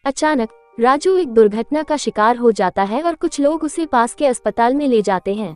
अचानक राजू एक दुर्घटना का शिकार हो जाता है और कुछ लोग उसे पास के अस्पताल में ले जाते हैं।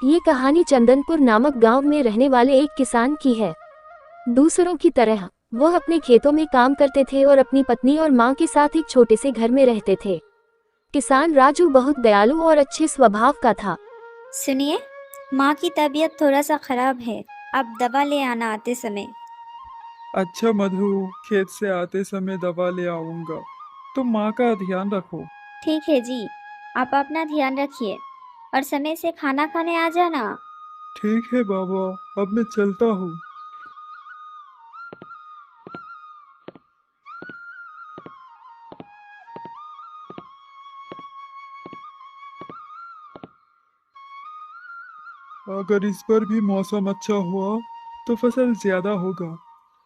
ये कहानी चंदनपुर नामक गांव में रहने वाले एक किसान की है। दूसरों की तरह वह अपने खेतों में काम करते थे और अपनी पत्नी और मां के साथ एक छोटे से घर में रहते थे। किसान राजू बहुत दयालु और अच्छे स्वभाव का था। सुनिए, माँ की तबीयत थोड़ा सा खराब है। आप दवा ले आना आते समय। अच्छा मधु, खेत से आते समय दवा ले आऊंगा। तुम माँ का ध्यान रखो। ठीक है जी, आप अपना ध्यान रखिए और समय से खाना खाने आ जाना। ठीक है बाबा, अब मैं चलता हूँ। अगर इस पर भी मौसम अच्छा हुआ तो फसल ज्यादा होगा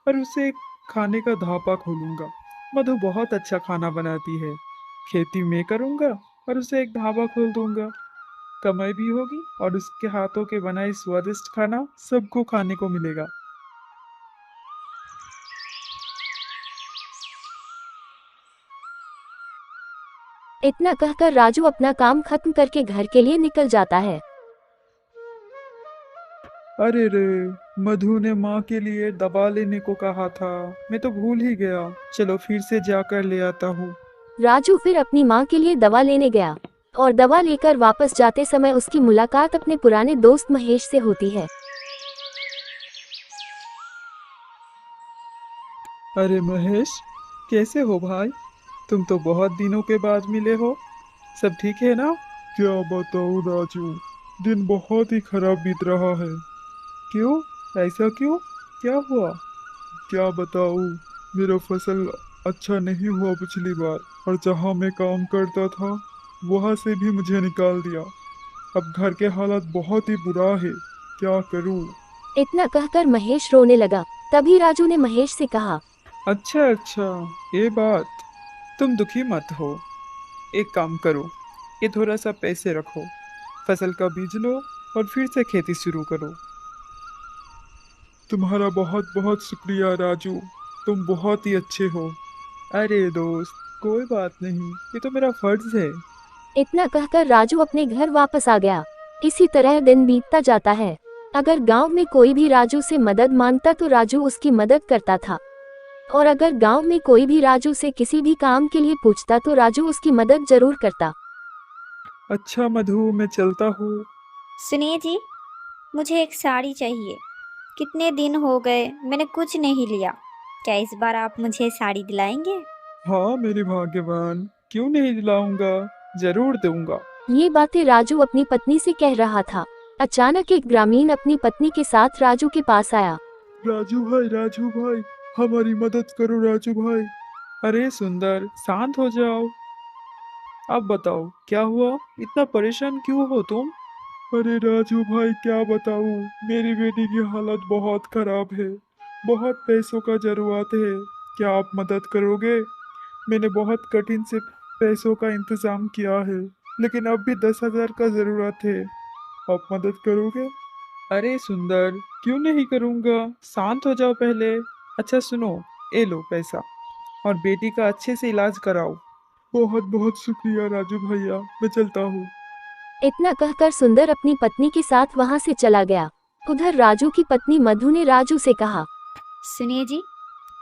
और उसे खाने का ढाबा खोलूंगा। मधु बहुत अच्छा खाना बनाती है। खेती में करूंगा और उसे एक ढाबा खोल दूंगा। कमाई भी होगी और उसके हाथों के बनाए स्वादिष्ट खाना सबको खाने को मिलेगा। इतना कहकर राजू अपना काम खत्म करके घर के लिए निकल जाता है। अरे रे, मधु ने माँ के लिए दवा लेने को कहा था। मैं तो भूल ही गया। चलो फिर से जाकर ले आता हूँ। राजू फिर अपनी मां के लिए दवा लेने गया और दवा लेकर वापस जाते समय उसकी मुलाकात अपने पुराने दोस्त महेश से होती है। अरे महेश, कैसे हो भाई? तुम तो बहुत दिनों के बाद मिले हो। सब ठीक है ना? क्या बताऊँ राजू, दिन बहुत ही खराब बीत रहा है। क्यों? ऐसा क्यों? क्या हुआ? क्या बताऊँ, मेरा फसल अच्छा नहीं हुआ पिछली बार, और जहाँ मैं काम करता था वहाँ से भी मुझे निकाल दिया। अब घर के हालात बहुत ही बुरा है। क्या करूँ? इतना कहकर महेश रोने लगा। तभी राजू ने महेश से कहा, अच्छा अच्छा, ये बात। तुम दुखी मत हो। एक काम करो, ये थोड़ा सा पैसे रखो, फसल का बीज लो और फिर से खेती शुरू करो। तुम्हारा बहुत बहुत शुक्रिया राजू, तुम बहुत ही अच्छे हो। अरे दोस्त, कोई बात नहीं, ये तो मेरा फर्ज है। इतना कहकर राजू अपने घर वापस आ गया। इसी तरह दिन बीतता जाता है। अगर गांव में कोई भी राजू से मदद मांगता तो राजू उसकी मदद करता था, और अगर गांव में कोई भी राजू से किसी भी काम के लिए पूछता तो राजू उसकी मदद जरूर करता। अच्छा मधु, मैं चलता हूँ। सुनिए जी, मुझे एक साड़ी चाहिए। कितने दिन हो गए मैंने कुछ नहीं लिया। क्या इस बार आप मुझे साड़ी दिलाएंगे? हाँ मेरी भाग्यवान, क्यों नहीं दिलाऊंगा, जरूर दूंगा। ये बातें राजू अपनी पत्नी से कह रहा था। अचानक एक ग्रामीण अपनी पत्नी के साथ राजू के पास आया। राजू भाई, राजू भाई, हमारी मदद करो राजू भाई। अरे सुंदर, शांत हो जाओ। अब बताओ क्या हुआ, इतना परेशान क्यों हो तुम? अरे राजू भाई, क्या बताऊं, मेरी बेटी की हालत बहुत खराब है। बहुत पैसों का जरूरत है। क्या आप मदद करोगे? मैंने बहुत कठिन से पैसों का इंतजाम किया है, लेकिन अब भी 10,000 का जरूरत है। आप मदद करोगे? अरे सुंदर, क्यों नहीं करूँगा, शांत हो जाओ पहले। अच्छा सुनो, ये लो पैसा, और बेटी का अच्छे से इलाज कराओ। बहुत बहुत शुक्रिया राजू भैया, मैं चलता हूँ। इतना कहकर सुंदर अपनी पत्नी के साथ वहां से चला गया। उधर राजू की पत्नी मधु ने राजू से कहा, सुनिए जी,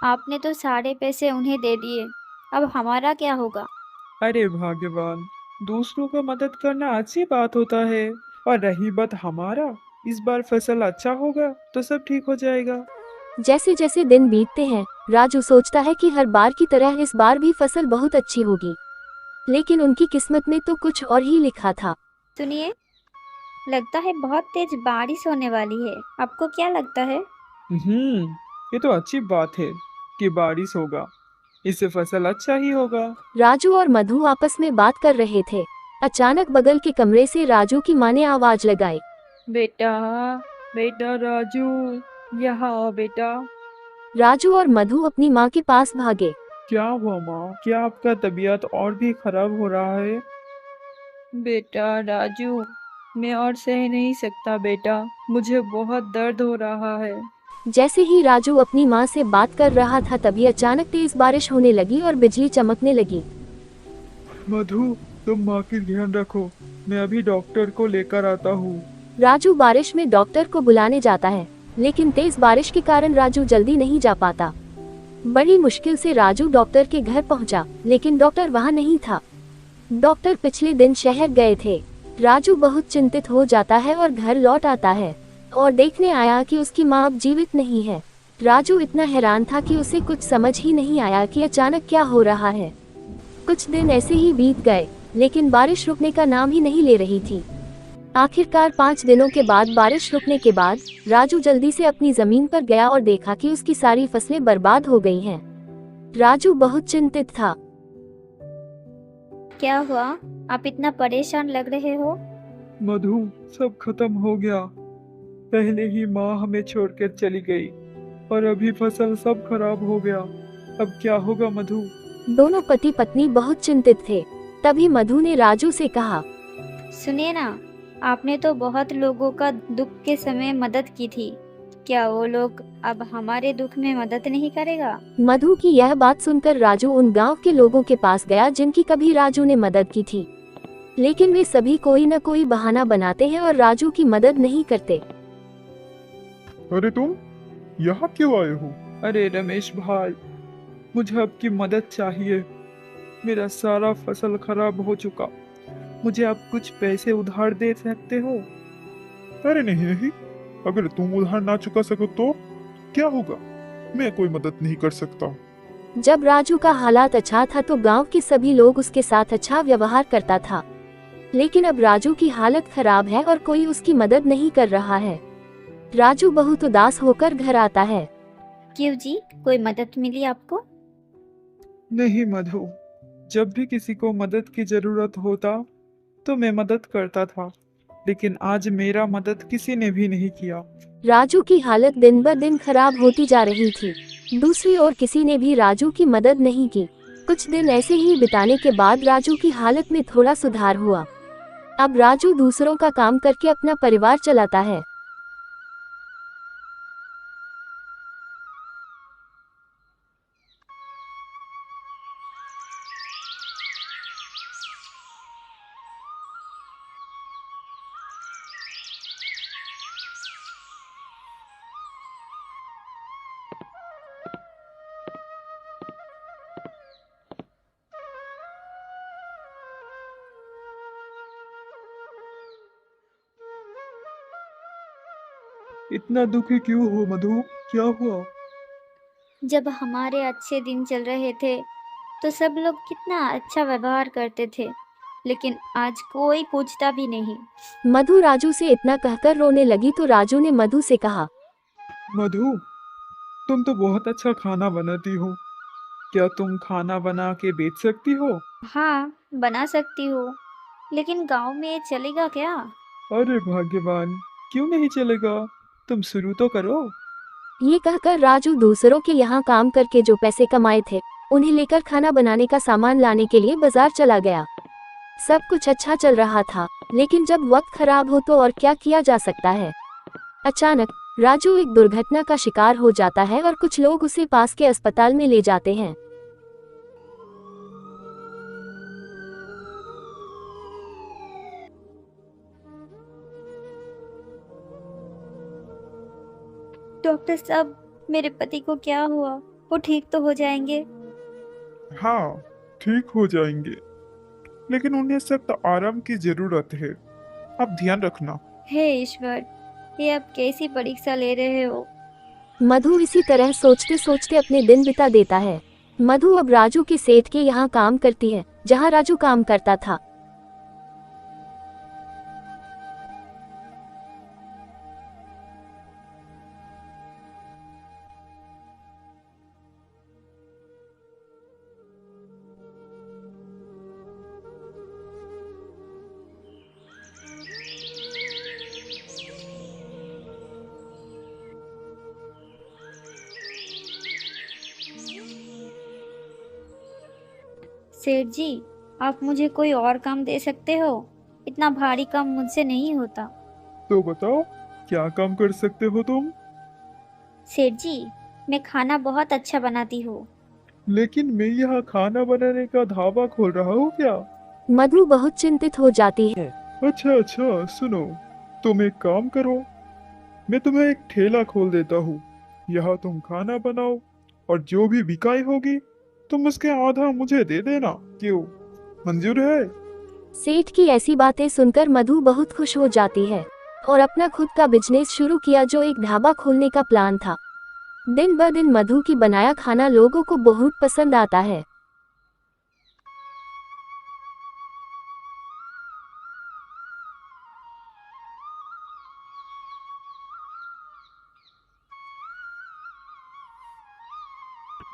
आपने तो सारे पैसे उन्हें दे दिए। अब हमारा क्या होगा? अरे भाग्यवान, दूसरों का मदद करना अच्छी बात होता है। और रही बात हमारा, इस बार फसल अच्छा होगा तो सब ठीक हो जाएगा। जैसे जैसे दिन बीतते हैं राजू सोचता है कि हर बार की तरह इस बार भी फसल बहुत अच्छी होगी, लेकिन उनकी किस्मत में तो कुछ और ही लिखा था। सुनिए, लगता है बहुत तेज बारिश होने वाली है। आपको क्या लगता है? हम्म, ये तो अच्छी बात है कि बारिश होगा। इससे फसल अच्छा ही होगा। राजू और मधु आपस में बात कर रहे थे। अचानक बगल के कमरे से राजू की माँ ने आवाज लगाई। बेटा, बेटा राजू, यहाँ आओ बेटा। राजू और मधु अपनी माँ के पास भागे। क्या हुआ माँ? क्या आपका तबीयत और भी खराब हो रहा है? बेटा राजू, मैं और सह नहीं सकता बेटा, मुझे बहुत दर्द हो रहा है। जैसे ही राजू अपनी माँ से बात कर रहा था तभी अचानक तेज बारिश होने लगी और बिजली चमकने लगी। मधु, तुम माँ की ध्यान रखो, मैं अभी डॉक्टर को लेकर आता हूँ। राजू बारिश में डॉक्टर को बुलाने जाता है, लेकिन तेज बारिश के कारण राजू जल्दी नहीं जा पाता। बड़ी मुश्किल से राजू डॉक्टर के घर पहुंचा, लेकिन डॉक्टर वहां नहीं था। डॉक्टर पिछले दिन शहर गए थे। राजू बहुत चिंतित हो जाता है और घर लौट आता है और देखने आया कि उसकी माँ अब जीवित नहीं है। राजू इतना हैरान था कि उसे कुछ समझ ही नहीं आया कि अचानक क्या हो रहा है। कुछ दिन ऐसे ही बीत गए, लेकिन बारिश रुकने का नाम ही नहीं ले रही थी। आखिरकार 5 दिनों के बाद बारिश रुकने के बाद राजू जल्दी से अपनी जमीन पर गया और देखा कि उसकी सारी फसलें बर्बाद हो गई हैं। राजू बहुत चिंतित था। क्या हुआ? आप इतना परेशान लग रहे हो। मधु, सब खत्म हो गया। पहले ही माँ हमें छोड़कर चली गई और अभी फसल सब खराब हो गया। अब क्या होगा मधु? दोनों पति पत्नी बहुत चिंतित थे। तभी मधु ने राजू से कहा, सुनिए ना, आपने तो बहुत लोगों का दुख के समय मदद की थी, क्या वो लोग अब हमारे दुख में मदद नहीं करेगा? मधु की यह बात सुनकर राजू उन गांव के लोगों के पास गया जिनकी कभी राजू ने मदद की थी, लेकिन वे सभी कोई न कोई बहाना बनाते हैं और राजू की मदद नहीं करते। अरे तुम यहाँ क्यों आए हो? अरे रमेश भाई, मुझे आपकी मदद चाहिए। मेरा सारा फसल खराब हो चुका। मुझे आप कुछ पैसे उधार दे सकते हो? अरे नहीं नहीं, अगर तुम उधार ना चुका सको तो क्या होगा? मैं कोई मदद नहीं कर सकता। जब राजू का हालात अच्छा था तो गांव के सभी लोग उसके साथ अच्छा व्यवहार करता था, लेकिन अब राजू की हालत खराब है और कोई उसकी मदद नहीं कर रहा है। राजू बहुत उदास होकर घर आता है। क्यों जी, कोई मदद मिली आपको? नहीं मधु, जब भी किसी को मदद की जरूरत होता तो मैं मदद करता था, लेकिन आज मेरा मदद किसी ने भी नहीं किया। राजू की हालत दिन ब दिन खराब होती जा रही थी। दूसरी ओर किसी ने भी राजू की मदद नहीं की। कुछ दिन ऐसे ही बिताने के बाद राजू की हालत में थोड़ा सुधार हुआ। अब राजू दूसरों का काम करके अपना परिवार चलाता है। इतना दुखी क्यों हो मधु? क्या हुआ? जब हमारे अच्छे दिन चल रहे थे तो सब लोग कितना अच्छा व्यवहार करते थे, लेकिन आज कोई पूछता भी नहीं। मधु राजू से इतना कहकर रोने लगी तो राजू ने मधु से कहा, मधु, तुम तो बहुत अच्छा खाना बनाती हो। क्या तुम खाना बना के बेच सकती हो? हाँ, बना सकती हूँ, लेकिन गांव में ये चलेगा क्या? अरे भाग्यवान, क्यों नहीं चलेगा? तुम शुरू तो करो। ये कहकर राजू दूसरों के यहाँ काम करके जो पैसे कमाए थे उन्हें लेकर खाना बनाने का सामान लाने के लिए बाजार चला गया। सब कुछ अच्छा चल रहा था, लेकिन जब वक्त खराब हो तो और क्या किया जा सकता है। अचानक राजू एक दुर्घटना का शिकार हो जाता है और कुछ लोग उसे पास के अस्पताल में ले जाते हैं। डॉक्टर साहब, मेरे पति को क्या हुआ? वो ठीक तो हो जाएंगे? हाँ, ठीक हो जाएंगे, लेकिन उन्हें सख्त आराम की जरूरत है। आप ध्यान रखना। हे ईश्वर, ये आप कैसी परीक्षा ले रहे हो? मधु इसी तरह सोचते सोचते अपने दिन बिता देता है। मधु अब राजू के सेठ के यहाँ काम करती है, जहाँ राजू काम करता था। सेठ जी, आप मुझे कोई और काम दे सकते हो? इतना भारी काम मुझसे नहीं होता। तो बताओ, क्या काम कर सकते हो तुम? सेठ जी, मैं खाना बहुत अच्छा बनाती हूँ। लेकिन मैं यहाँ खाना बनाने का ढाबा खोल रहा हूँ क्या? मधु बहुत चिंतित हो जाती है। अच्छा अच्छा, सुनो, तुम एक काम करो, मैं तुम्हें एक ठेला खोल देता हूँ। यहाँ तुम खाना बनाओ और जो भी बिकाई होगी तुम उसके आधा मुझे दे देना। क्यों, मंजूर है? सेठ की ऐसी बातें सुनकर मधु बहुत खुश हो जाती है और अपना खुद का बिजनेस शुरू किया, जो एक ढाबा खोलने का प्लान था। दिन ब दिन मधु की बनाया खाना लोगों को बहुत पसंद आता है।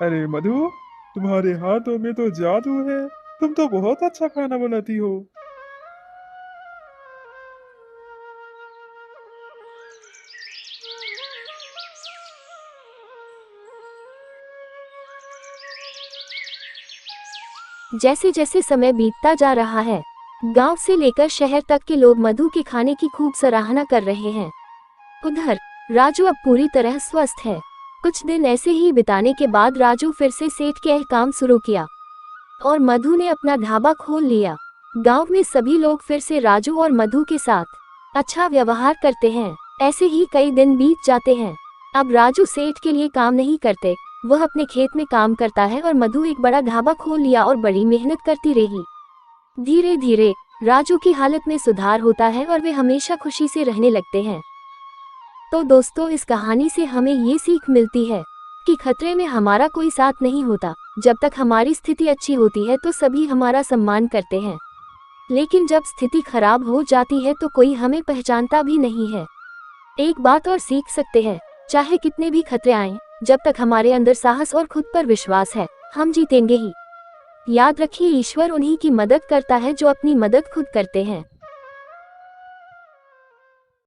अरे मधु, तुम्हारे हाथों में तो जादू है। तुम तो बहुत अच्छा खाना बनाती हो। जैसे जैसे समय बीतता जा रहा है, गांव से लेकर शहर तक के लोग मधु के खाने की खूब सराहना कर रहे हैं। उधर राजू अब पूरी तरह स्वस्थ है। कुछ दिन ऐसे ही बिताने के बाद राजू फिर से सेठ के यह काम शुरू किया और मधु ने अपना ढाबा खोल लिया। गांव में सभी लोग फिर से राजू और मधु के साथ अच्छा व्यवहार करते हैं। ऐसे ही कई दिन बीत जाते हैं। अब राजू सेठ के लिए काम नहीं करते, वह अपने खेत में काम करता है और मधु एक बड़ा ढाबा खोल लिया और बड़ी मेहनत करती रही। धीरे धीरे राजू की हालत में सुधार होता है और वे हमेशा खुशी से रहने लगते हैं। तो दोस्तों, इस कहानी से हमें ये सीख मिलती है कि खतरे में हमारा कोई साथ नहीं होता। जब तक हमारी स्थिति अच्छी होती है तो सभी हमारा सम्मान करते हैं, लेकिन जब स्थिति खराब हो जाती है तो कोई हमें पहचानता भी नहीं है। एक बात और सीख सकते हैं, चाहे कितने भी खतरे आएं, जब तक हमारे अंदर साहस और खुद पर विश्वास है, हम जीतेंगे ही। याद रखिए, ईश्वर उन्हीं की मदद करता है जो अपनी मदद खुद करते हैं।